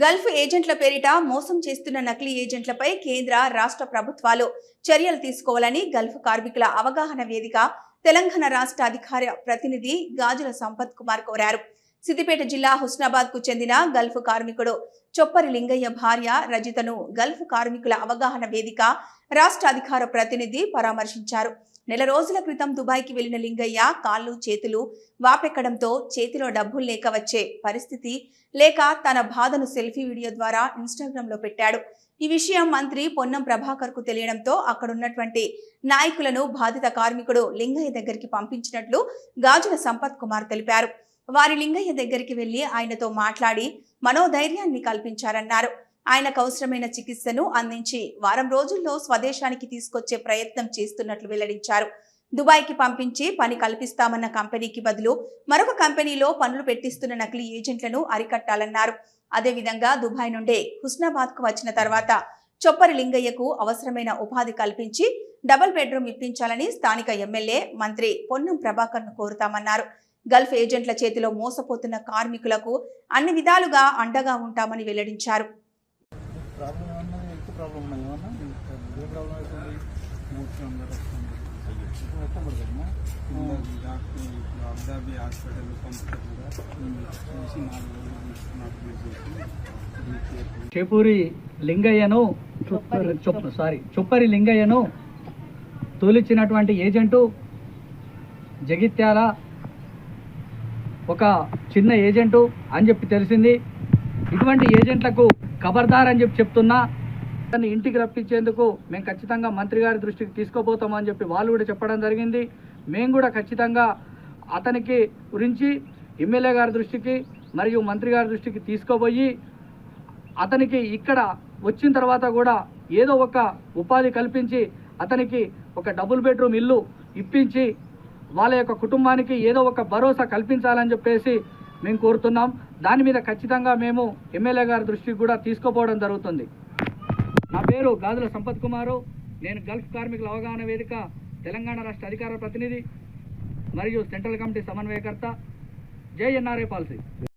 Gulf ఏజెంట్ల పేరిట మోసం చేస్తున్న నకిలీ ఏజెంట్లపై కేంద్ర రాష్ట్ర ప్రభుత్వాలు చర్యలు తీసుకోవాలని గల్ఫ్ కార్మికుల అవగాహన వేదిక తెలంగాణ రాష్ట్ర అధికార ప్రతినిధి గాజుల సంపత్ కుమార్ కోరారు. సిద్దిపేట జిల్లా హుస్నాబాద్ కు చెందిన గల్ఫ్ కార్మికుడు చొప్పరి లింగయ్య భార్య రజితను గల్ఫ్ కార్మికుల అవగాహన వేదిక రాష్ట్ర అధికార ప్రతినిధి పరామర్శించారు. నెల రోజుల క్రితం దుబాయ్కి వెళ్లిన లింగయ్య కాళ్ళు చేతులు వాపెక్కడంతో చేతిలో డబ్బులు లేక వచ్చే పరిస్థితి లేక తన బాధను సెల్ఫీ వీడియో ద్వారా ఇన్స్టాగ్రామ్ లో పెట్టాడు. ఈ విషయం మంత్రి పొన్నం ప్రభాకర్ కు తెలియడంతో అక్కడున్నటువంటి నాయకులను బాధిత కార్మికుడు లింగయ్య దగ్గరికి పంపించినట్లు గాజుల సంపత్ కుమార్ తెలిపారు. వారి లింగయ్య దగ్గరికి వెళ్లి ఆయనతో మాట్లాడి మనోధైర్యాన్ని కల్పించారన్నారు. ఆయనకు అవసరమైన చికిత్సను అందించి వారం రోజుల్లో స్వదేశానికి తీసుకొచ్చే ప్రయత్నం చేస్తున్నట్లు వెల్లడించారు. దుబాయ్కి పంపించి పని కల్పిస్తామన్న కంపెనీకి బదులు మరొక కంపెనీలో పనులు పెట్టిస్తున్న నకిలీ ఏజెంట్లను అరికట్టాలన్నారు. అదేవిధంగా దుబాయ్ నుండే హుస్నాబాద్ కు వచ్చిన తర్వాత చొప్పరి లింగయ్యకు అవసరమైన ఉపాధి కల్పించి డబుల్ బెడ్రూమ్ ఇప్పించాలని స్థానిక ఎమ్మెల్యే మంత్రి పొన్నం ప్రభాకర్ ను కోరుతామన్నారు. గల్ఫ్ ఏజెంట్ల చేతిలో మోసపోతున్న కార్మికులకు అన్ని విధాలుగా అండగా ఉంటామని వెల్లడించారు. చొప్పరి లింగయ్యను తోలిచ్చినటువంటి ఏజెంటు జగిత్యాల ఒక చిన్న ఏజెంటు అని చెప్పి తెలిసింది. ఇటువంటి ఏజెంట్లకు ఖబర్దార్ అని చెప్పి చెప్తున్నా. దాన్ని ఇంటికి రప్పించేందుకు మేము ఖచ్చితంగా మంత్రి గారి దృష్టికి తీసుకోబోతామని చెప్పి వాళ్ళు కూడా చెప్పడం జరిగింది. మేము కూడా ఖచ్చితంగా అతనికి గురించి ఎమ్మెల్యే గారి దృష్టికి మరియు మంత్రి గారి దృష్టికి తీసుకోబోయి అతనికి ఇక్కడ వచ్చిన తర్వాత కూడా ఏదో ఒక ఉపాధి కల్పించి అతనికి ఒక డబుల్ బెడ్రూమ్ ఇల్లు ఇప్పించి వాళ్ళ యొక్క కుటుంబానికి ఏదో ఒక భరోసా కల్పించాలని చెప్పేసి మేము కోరుతున్నాం. దాని మీద ఖచ్చితంగా మేము ఎమ్మెల్యే గారి దృష్టికి కూడా తీసుకోపోవడం జరుగుతుంది. నా పేరు గాజుల సంపత్ కుమారు. నేను గల్ఫ్ కార్మికుల అవగాహన వేదిక తెలంగాణ రాష్ట్ర అధికార ప్రతినిధి మరియు సెంట్రల్ కమిటీ సమన్వయకర్త. జై ఎన్ఆర్ఐ పాలసీ.